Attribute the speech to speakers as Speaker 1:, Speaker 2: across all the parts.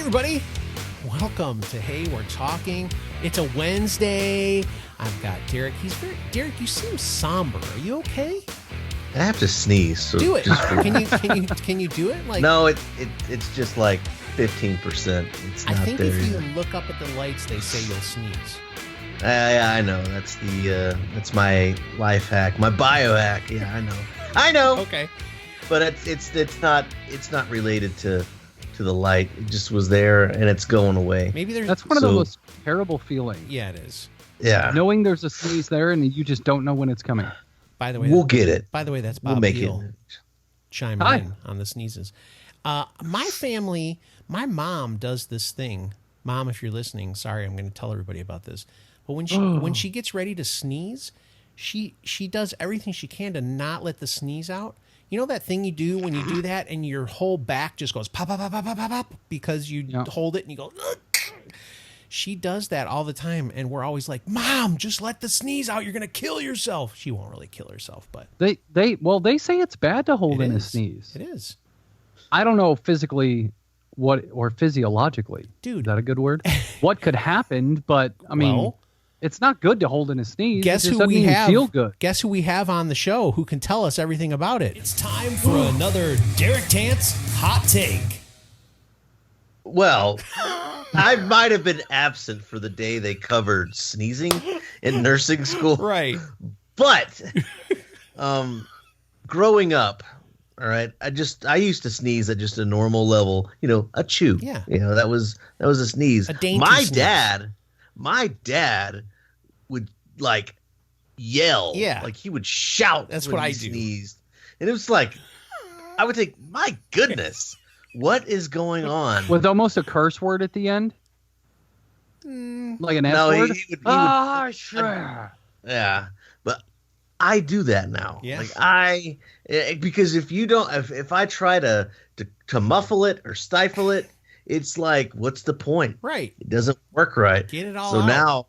Speaker 1: everybody. Welcome to Hey, We're Talking. It's a Wednesday. I've got Derek. Derek, you seem somber. Are you okay?
Speaker 2: I have to sneeze. So
Speaker 1: do it. Can you do it? Like,
Speaker 2: no, it's just like 15%. It's not.
Speaker 1: I think
Speaker 2: there
Speaker 1: if you
Speaker 2: yet.
Speaker 1: look up at the lights, they say you'll sneeze.
Speaker 2: I know. That's my life hack, my biohack. Yeah, I know.
Speaker 1: Okay.
Speaker 2: But it's not related to the light. It just was there and it's going away.
Speaker 1: Maybe
Speaker 3: that's one of the most terrible feelings.
Speaker 1: Yeah, it is.
Speaker 2: Yeah.
Speaker 3: Knowing there's a sneeze there and you just don't know when it's coming.
Speaker 1: By the way,
Speaker 2: we'll get it.
Speaker 1: By the way, that's Bob Peel chiming in on the sneezes. My family, my mom does this thing. Mom, if you're listening, sorry, I'm going to tell everybody about this. But when she gets ready to sneeze, she does everything she can to not let the sneeze out. You know that thing you do when you do that and your whole back just goes pop, pop, pop, pop, pop, pop, pop because you hold it and you go. Ugh. She does that all the time, and we're always like, "Mom, just let the sneeze out. You're gonna kill yourself." She won't really kill herself, but
Speaker 3: they say it's bad to hold in a sneeze.
Speaker 1: It is.
Speaker 3: I don't know physically or physiologically.
Speaker 1: Dude,
Speaker 3: is that a good word? What could happen? But I mean. It's not good to hold in a sneeze.
Speaker 1: Guess who we have?
Speaker 3: Feel good.
Speaker 1: Guess who we have on the show who can tell us everything about it? It's time for another Derek Tant's Hot Take.
Speaker 2: Well, I might have been absent for the day they covered sneezing in nursing school.
Speaker 1: Right.
Speaker 2: But growing up, all right, I used to sneeze at just a normal level, a chew.
Speaker 1: Yeah.
Speaker 2: That was a sneeze.
Speaker 1: A dainty
Speaker 2: sneeze. My dad would like yell.
Speaker 1: Yeah.
Speaker 2: Like he would shout.
Speaker 1: That's
Speaker 2: when
Speaker 1: what
Speaker 2: he
Speaker 1: I do.
Speaker 2: Sneezed. And it was like, I would think, my goodness, what is going on?
Speaker 3: With almost a curse word at the end? Like an S word?
Speaker 2: He would,
Speaker 3: sure.
Speaker 2: Yeah. But I do that now.
Speaker 1: Yeah.
Speaker 2: Like because if I try to muffle it or stifle it, it's like, what's the point?
Speaker 1: Right.
Speaker 2: It doesn't work right.
Speaker 1: Get it all
Speaker 2: So
Speaker 1: out.
Speaker 2: now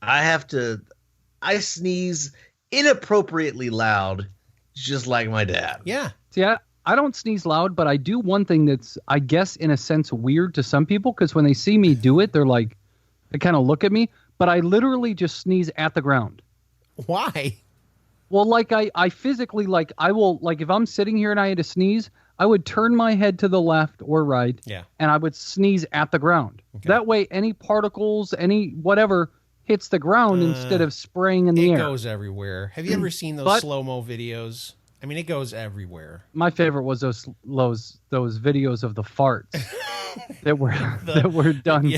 Speaker 2: I sneeze inappropriately loud, just like my dad.
Speaker 1: Yeah.
Speaker 3: See, I don't sneeze loud, but I do one thing that's, I guess, in a sense, weird to some people, because when they see me do it, they're like, they kind of look at me, but I literally just sneeze at the ground.
Speaker 1: Why?
Speaker 3: Well, like I physically, like I will, like if I'm sitting here and I had to sneeze, I would turn my head to the left or right, and I would sneeze at the ground. Okay. That way, any particles, any whatever hits the ground instead of spraying in the air.
Speaker 1: It goes everywhere. Have you ever seen those slow-mo videos? I mean, it goes everywhere.
Speaker 3: My favorite was those videos of the farts that were done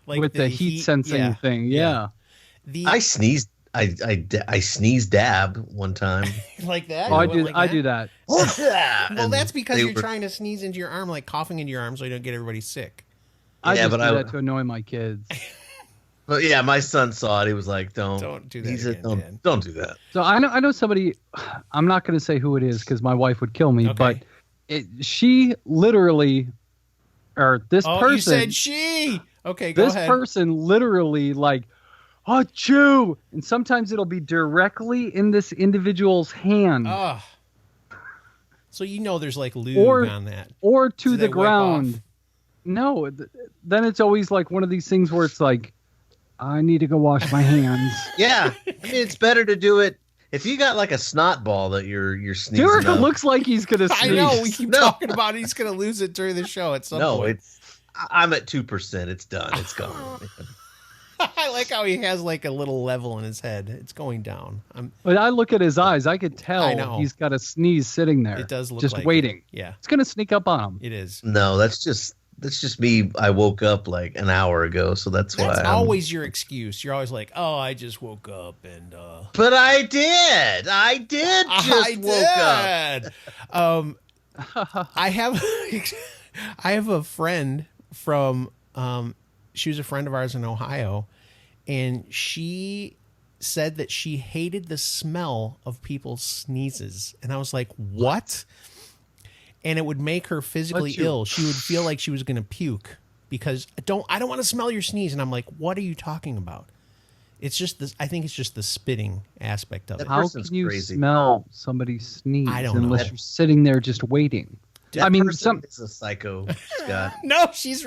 Speaker 1: like
Speaker 3: with the heat sensing thing. Yeah.
Speaker 2: I sneezed. I sneezed dab one time.
Speaker 1: Like that?
Speaker 3: Oh, I do that.
Speaker 1: Well, that's because you're trying to sneeze into your arm, like coughing into your arm so you don't get everybody sick.
Speaker 3: I do that to annoy my kids.
Speaker 2: But yeah, my son saw it. He was like, don't do that. He said, don't do that.
Speaker 3: So I know somebody, I'm not going to say who it is because my wife would kill me, but she literally, or this person.
Speaker 1: You said she. Okay, go ahead.
Speaker 3: This person literally like, achoo! And sometimes it'll be directly in this individual's hand.
Speaker 1: So there's like lube on that.
Speaker 3: Or to the ground. No, then it's always like one of these things where it's like, I need to go wash my hands.
Speaker 2: Yeah. I mean, it's better to do it. If you got like a snot ball that you're sneezing
Speaker 3: Derek looks like he's going to sneeze.
Speaker 1: I know. We keep talking about he's going to lose it during the show at some point.
Speaker 2: I'm at 2%. It's done. It's gone.
Speaker 1: I like how he has like a little level in his head. It's going down.
Speaker 3: But I look at his eyes. I could tell he's got a sneeze sitting there.
Speaker 1: It does look
Speaker 3: just
Speaker 1: like
Speaker 3: waiting.
Speaker 1: It. Yeah.
Speaker 3: It's going to sneak up on him.
Speaker 1: It is.
Speaker 2: No, that's just me. I woke up like an hour ago, so that's why.
Speaker 1: That's always your excuse. You're always like, "Oh, I just woke up and."
Speaker 2: But I did. I did just woke
Speaker 1: up. I have a friend from. She was a friend of ours in Ohio, and she said that she hated the smell of people's sneezes, and I was like, "What?" And it would make her physically ill. She would feel like she was going to puke because I don't want to smell your sneeze. And I'm like, what are you talking about? It's just this. I think it's just the spitting aspect of it.
Speaker 3: How can you smell somebody sneeze
Speaker 1: I don't know.
Speaker 3: unless you're sitting there just waiting?
Speaker 2: I mean, some is a psycho, Scott.
Speaker 1: No, she's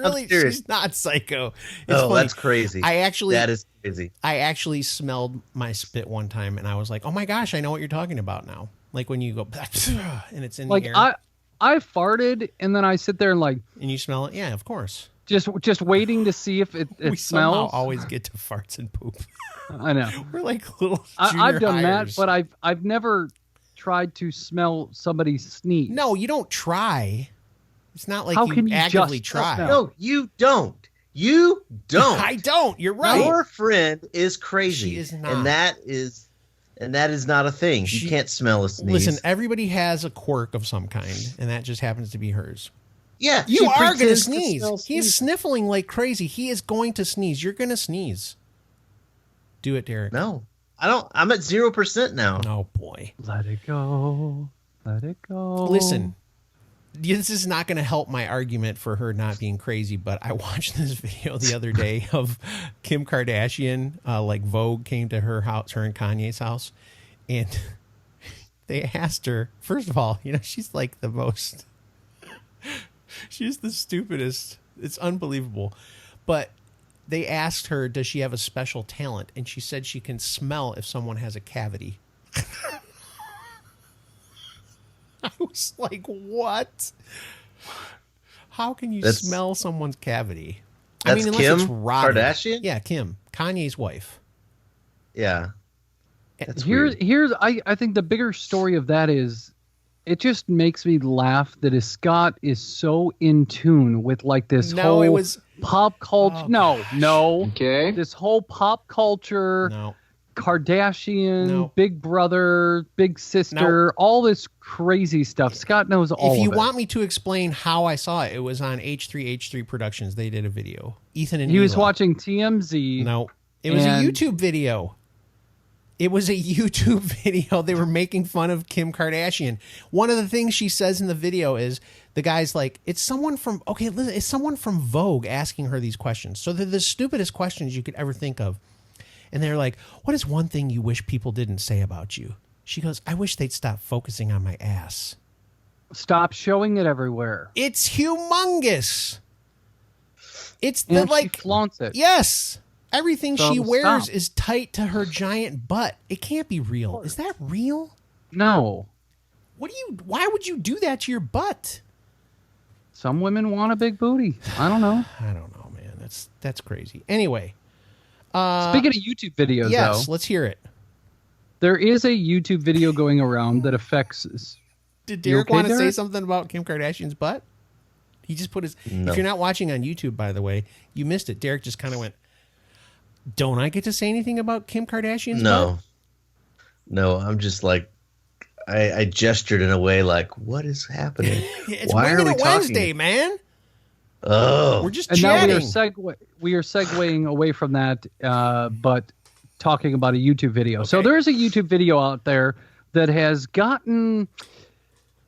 Speaker 1: not psycho. It's funny.
Speaker 2: That's crazy. That is crazy.
Speaker 1: I actually smelled my spit one time, and I was like, "Oh my gosh, I know what you're talking about now." Like when you go and it's in the air.
Speaker 3: I farted, and then I sit there and
Speaker 1: and you smell it. Yeah, of course.
Speaker 3: Just waiting to see if it
Speaker 1: we
Speaker 3: smells.
Speaker 1: Somehow always get to farts and poop.
Speaker 3: I know.
Speaker 1: We're like little.
Speaker 3: I've done
Speaker 1: hires.
Speaker 3: that, but I've never tried to smell somebody sneeze.
Speaker 1: No, you don't try. It's not like
Speaker 3: How can you
Speaker 1: actively
Speaker 3: just
Speaker 1: try.
Speaker 2: No, you don't. You don't.
Speaker 1: I don't. You're right.
Speaker 2: Your friend is crazy.
Speaker 1: She is not.
Speaker 2: And that is not a thing. You can't smell a sneeze.
Speaker 1: Listen, everybody has a quirk of some kind, and that just happens to be hers.
Speaker 2: Yeah,
Speaker 1: you are going to sneeze. He is sniffling like crazy. He is going to sneeze. You're going to sneeze. Do it, Derek.
Speaker 2: No, I don't. I'm at 0% now.
Speaker 1: Oh boy.
Speaker 3: Let it go. Let it go.
Speaker 1: Listen, this is not going to help my argument for her not being crazy, but I watched this video the other day of Kim Kardashian. Like Vogue came to her house, her and Kanye's house, and they asked her. First of all, she's like the most. She's the stupidest. It's unbelievable. But they asked her, does she have a special talent? And she said she can smell if someone has a cavity. I was like, what? How can you smell someone's cavity?
Speaker 2: That's Kim Kardashian?
Speaker 1: Yeah, Kim. Kanye's wife.
Speaker 2: Yeah.
Speaker 3: Here's I think the bigger story of that is it just makes me laugh that Scott is so in tune with this whole pop culture.
Speaker 1: Okay.
Speaker 3: This whole pop culture, Kardashian, Big Brother, Big Sister, all this crazy stuff. Scott knows all of it.
Speaker 1: If you want me to explain how I saw it, it was on H3H3 Productions. They did a video. Ethan and
Speaker 3: he was watching TMZ.
Speaker 1: No, it was a YouTube video. It was a YouTube video. They were making fun of Kim Kardashian. One of the things she says in the video is the guy's like, it's someone from Vogue asking her these questions. So they're the stupidest questions you could ever think of. And they're like, what is one thing you wish people didn't say about you? She goes, I wish they'd stop focusing on my ass.
Speaker 3: Stop showing it everywhere.
Speaker 1: It's humongous. It's
Speaker 3: she flaunts it.
Speaker 1: Yes. Everything she wears is tight to her giant butt. It can't be real. Is that real?
Speaker 3: No.
Speaker 1: Why would you do that to your butt?
Speaker 3: Some women want a big booty. I don't know.
Speaker 1: I don't know, man. That's crazy. Anyway.
Speaker 3: Speaking of YouTube videos,
Speaker 1: yes, let's hear it.
Speaker 3: There is a YouTube video going around that affects...
Speaker 1: Did Derek want to say something about Kim Kardashian's butt? He just put his... No. If you're not watching on YouTube, by the way, you missed it. Derek just kind of went... Don't I get to say anything about Kim Kardashian's butt?
Speaker 2: No, I'm just like, I gestured in a way like, what is happening?
Speaker 1: It's Women at Wednesday, man.
Speaker 2: Oh,
Speaker 1: we're just chatting.
Speaker 3: Now we are segueing away from that, but talking about a YouTube video. Okay. So there is a YouTube video out there that has gotten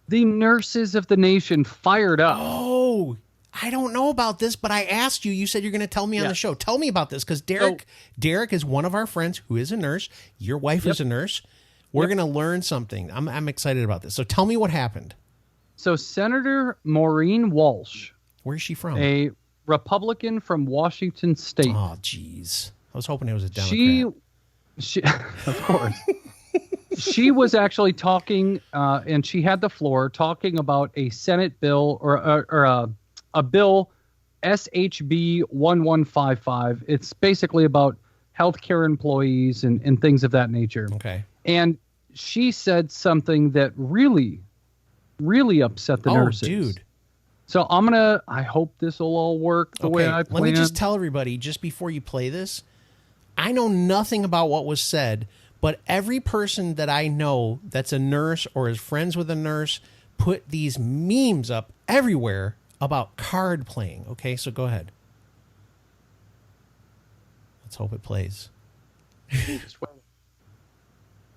Speaker 3: the nurses of the nation fired up.
Speaker 1: Oh, I don't know about this, but I asked you. You said you're going to tell me on the show. Tell me about this, because Derek is one of our friends who is a nurse. Your wife is a nurse. We're going to learn something. I'm excited about this. So tell me what happened.
Speaker 3: So Senator Maureen Walsh.
Speaker 1: Where's she from?
Speaker 3: A Republican from Washington State.
Speaker 1: Oh, jeez. I was hoping it was a Democrat.
Speaker 3: She of course. She was actually talking, and she had the floor, talking about a Senate bill or a bill, SHB 1155. It's basically about healthcare employees and things of that nature.
Speaker 1: Okay.
Speaker 3: And she said something that really, really upset the nurses. Oh, dude. So I hope this will all work the way I planned.
Speaker 1: Let me just tell everybody, just before you play this, I know nothing about what was said, but every person that I know that's a nurse or is friends with a nurse put these memes up everywhere about card playing. Okay, so go ahead. Let's hope it plays.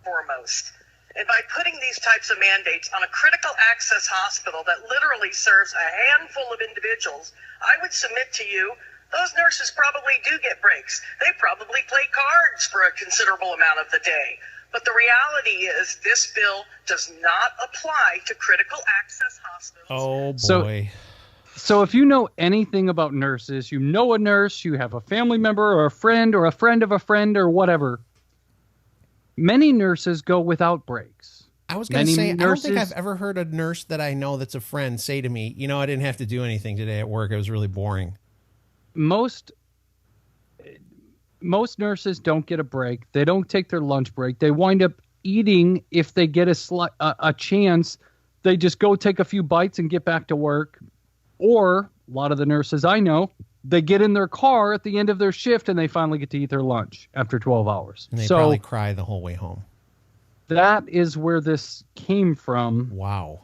Speaker 4: Foremost. And by putting these types of mandates on a critical access hospital that literally serves a handful of individuals, I would submit to you, those nurses probably do get breaks. They probably play cards for a considerable amount of the day. But the reality is this bill does not apply to critical access hospitals.
Speaker 1: Oh, boy.
Speaker 3: So if you know anything about nurses, you know a nurse, you have a family member or a friend of a friend or whatever, many nurses go without breaks.
Speaker 1: I was going to say, I don't think I've ever heard a nurse that I know that's a friend say to me, you know, I didn't have to do anything today at work. It was really boring.
Speaker 3: Most nurses don't get a break. They don't take their lunch break. They wind up eating if they get a chance. They just go take a few bites and get back to work. Or a lot of the nurses I know, they get in their car at the end of their shift and they finally get to eat their lunch after 12 hours.
Speaker 1: And they probably cry the whole way home.
Speaker 3: That is where this came from.
Speaker 1: Wow.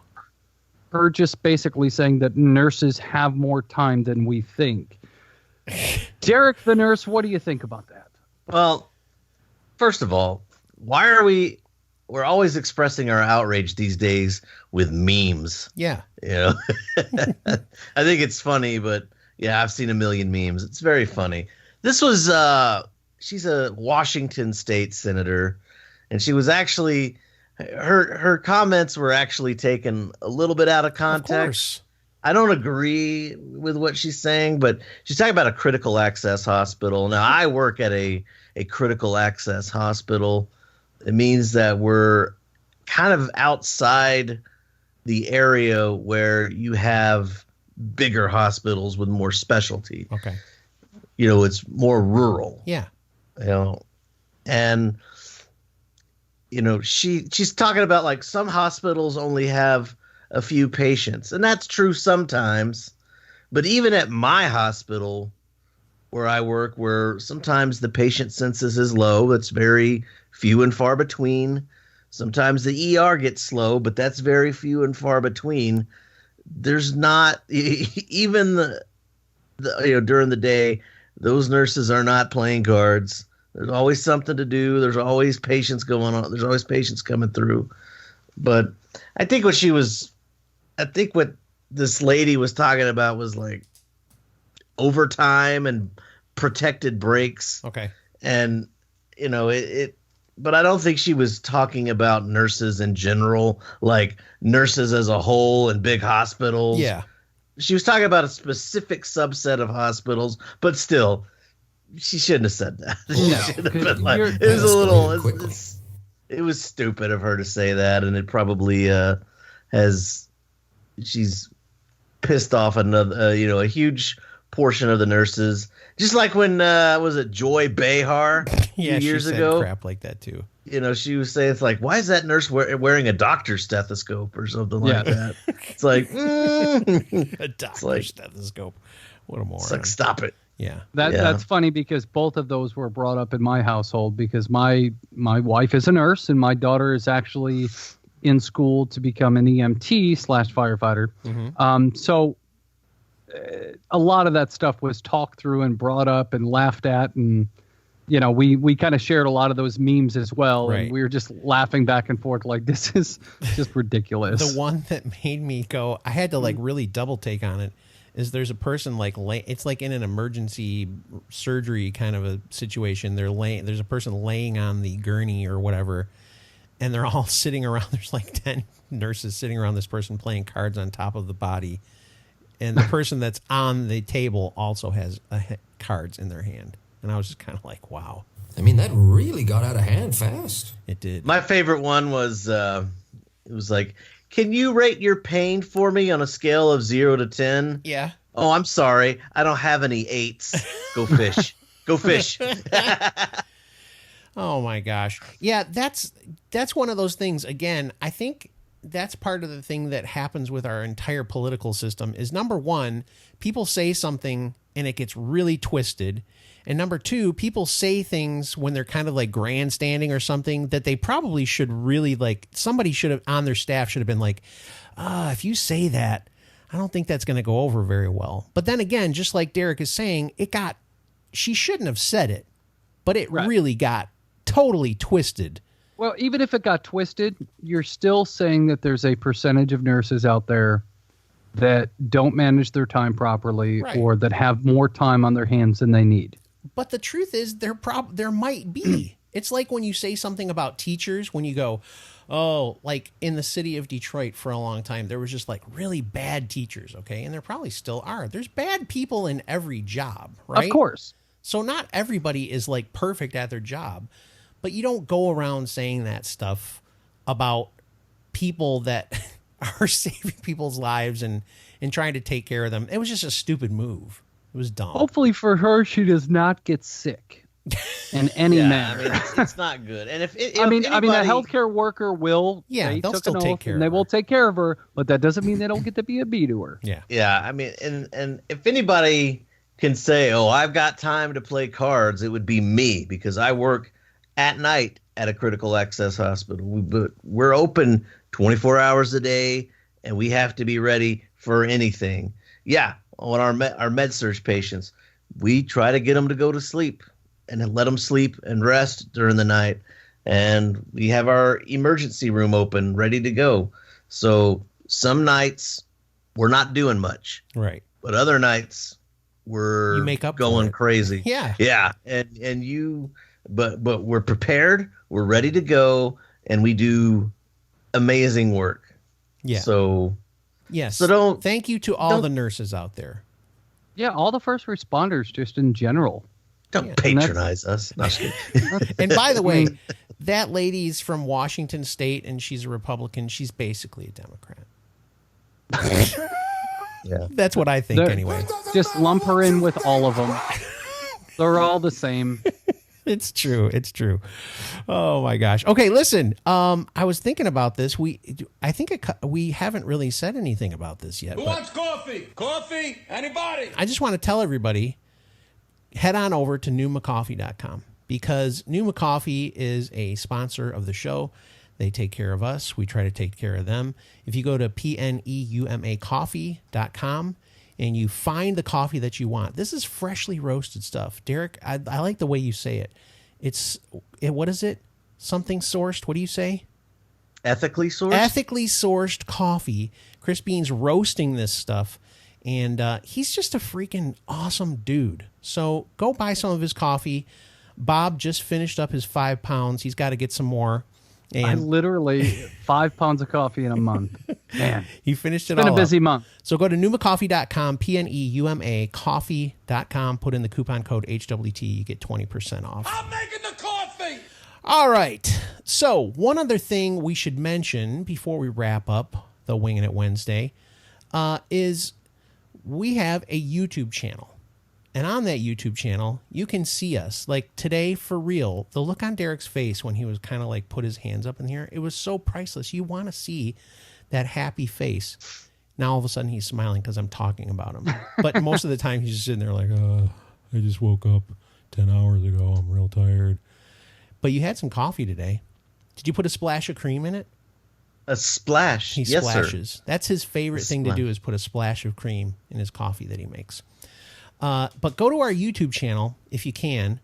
Speaker 3: Her just basically saying that nurses have more time than we think. Derek, the nurse, what do you think about that?
Speaker 2: Well, first of all, why are we're always expressing our outrage these days with memes.
Speaker 1: Yeah.
Speaker 2: You know, I think it's funny, but yeah, I've seen a million memes. It's very funny. This was, she's a Washington state senator, and she was actually, her comments were actually taken a little bit out of context. Of course. I don't agree with what she's saying, but she's talking about a critical access hospital. Now, I work at a critical access hospital. It means that we're kind of outside the area where you have bigger hospitals with more specialty.
Speaker 1: Okay.
Speaker 2: You know, it's more rural.
Speaker 1: Yeah.
Speaker 2: You know, and, you know, she's talking about like some hospitals only have a few patients, and that's true sometimes. But even at my hospital where I work, where sometimes the patient census is low, it's very few and far between. Sometimes the ER gets slow, but that's very few and far between. There's not even the you know, during the day, those nurses are not playing cards. There's always something to do. There's always patients going on. There's always patients coming through. But I think what this lady was talking about was like overtime and protected breaks.
Speaker 1: Okay.
Speaker 2: And, you know, but I don't think she was talking about nurses in general, like nurses as a whole in big hospitals.
Speaker 1: Yeah.
Speaker 2: She was talking about a specific subset of hospitals, but still, she shouldn't have said that. She should have been like, it was a little, it was stupid of her to say that. And it probably she's pissed off another, a huge portion of the nurses. Just like when, was it Joy Behar years ago?
Speaker 1: Crap like that too.
Speaker 2: You know, she was saying, it's like, why is that nurse wearing a doctor's stethoscope or something like that? It's like,
Speaker 1: a doctor's stethoscope. What a moron.
Speaker 2: It's like, stop it.
Speaker 1: Yeah.
Speaker 3: That's funny because both of those were brought up in my household because my wife is a nurse and my daughter is actually in school to become an EMT/firefighter.
Speaker 1: Mm-hmm.
Speaker 3: So a lot of that stuff was talked through and brought up and laughed at, and you know, we kind of shared a lot of those memes as well,
Speaker 1: right.
Speaker 3: And we were just laughing back and forth like this is just ridiculous.
Speaker 1: The one that made me go, I had to like really double take on it, is there's a person like it's like in an emergency surgery kind of a situation. There's a person laying on the gurney or whatever, and they're all sitting around. There's like 10 nurses sitting around this person playing cards on top of the body. And the person that's on the table also has cards in their hand. And I was just kind of like, wow.
Speaker 5: I mean, that really got out of hand fast.
Speaker 1: It did.
Speaker 2: My favorite one was, it was like, can you rate your pain for me on a scale of 0 to 10?
Speaker 1: Yeah.
Speaker 2: Oh, I'm sorry. I don't have any 8s. Go fish. Go fish.
Speaker 1: Oh, my gosh. Yeah, that's one of those things. Again, I think that's part of the thing that happens with our entire political system is, number one, people say something and it gets really twisted. And number two, people say things when they're kind of like grandstanding or something that they probably should really like, somebody should have on their staff should have been like, if you say that, I don't think that's going to go over very well. But then again, just like Derek is saying, she shouldn't have said it, but it really got totally twisted.
Speaker 3: Well, even if it got twisted, you're still saying that there's a percentage of nurses out there that don't manage their time properly, right, or that have more time on their hands than they need.
Speaker 1: But the truth is, there might be. It's like when you say something about teachers, when you go, oh, like in the city of Detroit for a long time, there was just like really bad teachers, okay? And there probably still are. There's bad people in every job, right?
Speaker 3: Of course.
Speaker 1: So not everybody is like perfect at their job, but you don't go around saying that stuff about people that are saving people's lives and trying to take care of them. It was just a stupid move. It was dumb.
Speaker 3: Hopefully for her, she does not get sick in any manner.
Speaker 2: I mean, it's not good. And if
Speaker 3: a healthcare worker will,
Speaker 1: they'll still take care of her.
Speaker 3: They will take care of her, but that doesn't mean they don't get to be a bee to her.
Speaker 2: Yeah. I mean, and if anybody can say, "Oh, I've got time to play cards," it would be me, because I work at night at a critical access hospital. We're open 24 hours a day, and we have to be ready for anything. Yeah, on our med surg patients, we try to get them to go to sleep and let them sleep and rest during the night. And we have our emergency room open, ready to go. So some nights we're not doing much,
Speaker 1: right?
Speaker 2: But other nights we're going crazy.
Speaker 1: Yeah.
Speaker 2: But we're prepared. We're ready to go, and we do amazing work.
Speaker 1: Yeah.
Speaker 2: So
Speaker 1: yes.
Speaker 2: So
Speaker 1: thank you to all the nurses out there.
Speaker 3: Yeah, all the first responders, just in general.
Speaker 2: Don't patronize us. No,
Speaker 1: and by the way, that lady's from Washington State, and she's a Republican. She's basically a Democrat.
Speaker 2: Yeah,
Speaker 1: that's what I think. Anyway,
Speaker 3: just lump her in with all of them. They're all the same.
Speaker 1: It's true. It's true. Oh my gosh. Okay, listen. I was thinking about this. We haven't really said anything about this yet.
Speaker 6: Who wants coffee? Coffee? Anybody?
Speaker 1: I just want to tell everybody, head on over to newmacoffee.com, because Numa Coffee is a sponsor of the show. They take care of us. We try to take care of them. If you go to pneumacoffee.com and you find the coffee that you want, this is freshly roasted stuff. Derek, I like the way you say it. What is it? Something sourced. What do you say?
Speaker 2: Ethically sourced?
Speaker 1: Ethically sourced coffee. Chris Bean's roasting this stuff, and he's just a freaking awesome dude. So go buy some of his coffee. Bob just finished up his 5 pounds. He's got to get some more. And
Speaker 3: I literally 5 pounds of coffee in a month. Man,
Speaker 1: he finished it
Speaker 3: all. It's been
Speaker 1: a
Speaker 3: busy month.
Speaker 1: So go to newmacoffee.com, PNEUMA coffee.com. Put in the coupon code HWT. You get 20% off.
Speaker 6: I'm making the coffee.
Speaker 1: All right. So one other thing we should mention before we wrap up the Winging It Wednesday is we have a YouTube channel. And on that YouTube channel, you can see us. Like today, for real, the look on Derek's face when he was kind of like put his hands up in the air, it was so priceless. You want to see that happy face. Now all of a sudden he's smiling because I'm talking about him. But most of the time he's just sitting there like, I just woke up 10 hours ago. I'm real tired. But you had some coffee today. Did you put a splash of cream in it?
Speaker 2: A splash.
Speaker 1: He
Speaker 2: yes,
Speaker 1: splashes.
Speaker 2: Sir.
Speaker 1: That's his favorite thing to do, is put a splash of cream in his coffee that he makes. But go to our YouTube channel if you can,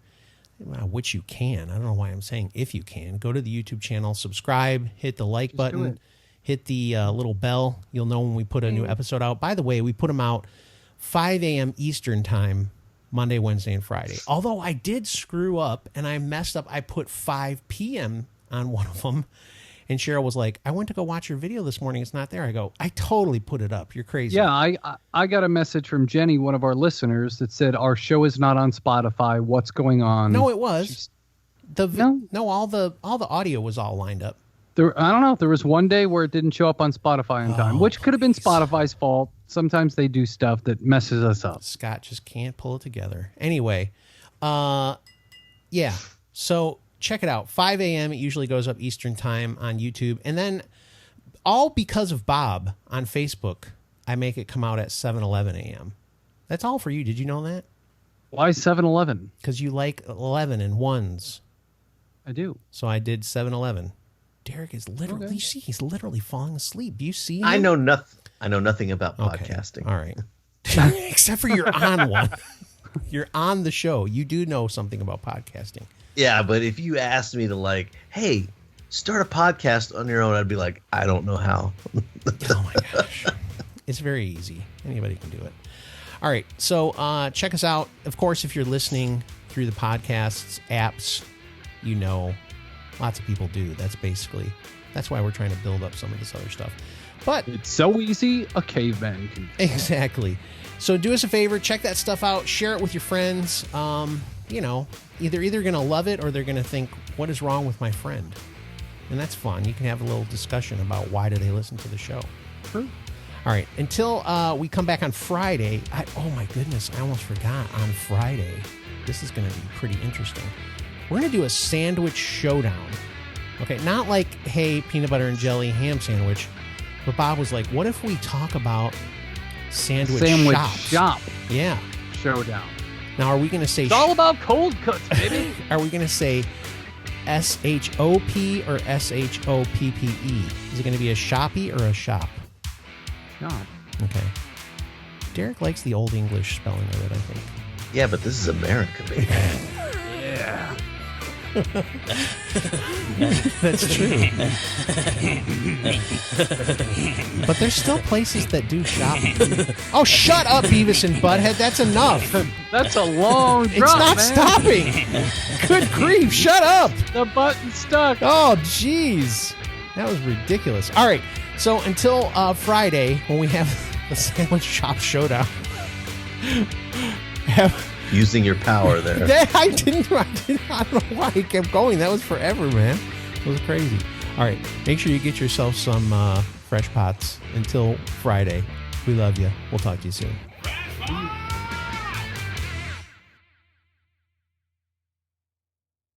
Speaker 1: which you can. I don't know why I'm saying if you can. Go to the YouTube channel, subscribe, hit the like button, hit the little bell. You'll know when we put a new episode out. By the way, we put them out 5 a.m. Eastern time, Monday, Wednesday, and Friday. Although I did screw up and I messed up. I put 5 p.m. on one of them. And Cheryl was like, I went to go watch your video this morning. It's not there. I go, I totally put it up. You're crazy.
Speaker 3: Yeah, I got a message from Jenny, one of our listeners, that said, our show is not on Spotify. What's going on?
Speaker 1: No, it was. No, all the audio was all lined up.
Speaker 3: I don't know. There was one day where it didn't show up on Spotify in time, which could have been Spotify's fault. Sometimes they do stuff that messes us up.
Speaker 1: Scott just can't pull it together. Anyway, yeah. So check it out. 5 a.m. It usually goes up Eastern time on YouTube. And then all because of Bob on Facebook, I make it come out at 7:11 a.m. That's all for you. Did you know that?
Speaker 3: Why 7:11?
Speaker 1: Because you like 11 and ones.
Speaker 3: I do.
Speaker 1: So I did 7:11. Derek is literally, he's literally falling asleep. Do you see him?
Speaker 2: I know nothing about podcasting.
Speaker 1: All right. Except for you're on one. You're on the show. You do know something about podcasting.
Speaker 2: Yeah, but if you asked me to hey, start a podcast on your own, I'd be like, I don't know how.
Speaker 1: Oh my gosh. It's very easy. Anybody can do it. All right. So check us out. Of course, if you're listening through the podcasts apps, you know, lots of people do. That's why we're trying to build up some of this other stuff. But
Speaker 3: it's so easy, a caveman can.
Speaker 1: Exactly. So do us a favor, check that stuff out, share it with your friends. You know, either going to love it or they're going to think, what is wrong with my friend? And that's fun. You can have a little discussion about why do they listen to the show.
Speaker 3: True.
Speaker 1: All right. Until we come back on Friday. Oh, my goodness. I almost forgot. On Friday, this is going to be pretty interesting. We're going to do a sandwich showdown. Okay. Not like, hey, peanut butter and jelly ham sandwich. But Bob was like, what if we talk about sandwich shops?
Speaker 3: Shop.
Speaker 1: Yeah.
Speaker 3: Showdown.
Speaker 1: Now, are we going to say...
Speaker 3: It's all about cold cuts, baby.
Speaker 1: Are we going to say S-H-O-P or S-H-O-P-P-E? Is it going to be a shoppy or a shop?
Speaker 3: Shop.
Speaker 1: Okay. Derek likes the old English spelling of it, I think.
Speaker 2: Yeah, but this is America, baby.
Speaker 3: Yeah.
Speaker 1: That's true. But there's still places that do shopping. Oh, shut up, Beavis and Butthead. That's enough.
Speaker 3: That's a long drop,
Speaker 1: It's not
Speaker 3: man.
Speaker 1: stopping. Good grief. Shut up.
Speaker 3: The button's stuck.
Speaker 1: Oh, jeez. That was ridiculous. All right. So until Friday, when we have the sandwich shop showdown,
Speaker 2: Using your power there.
Speaker 1: I don't know why I kept going. That was forever, man. It was crazy. All right. Make sure you get yourself some fresh pots until Friday. We love you. We'll talk to you soon.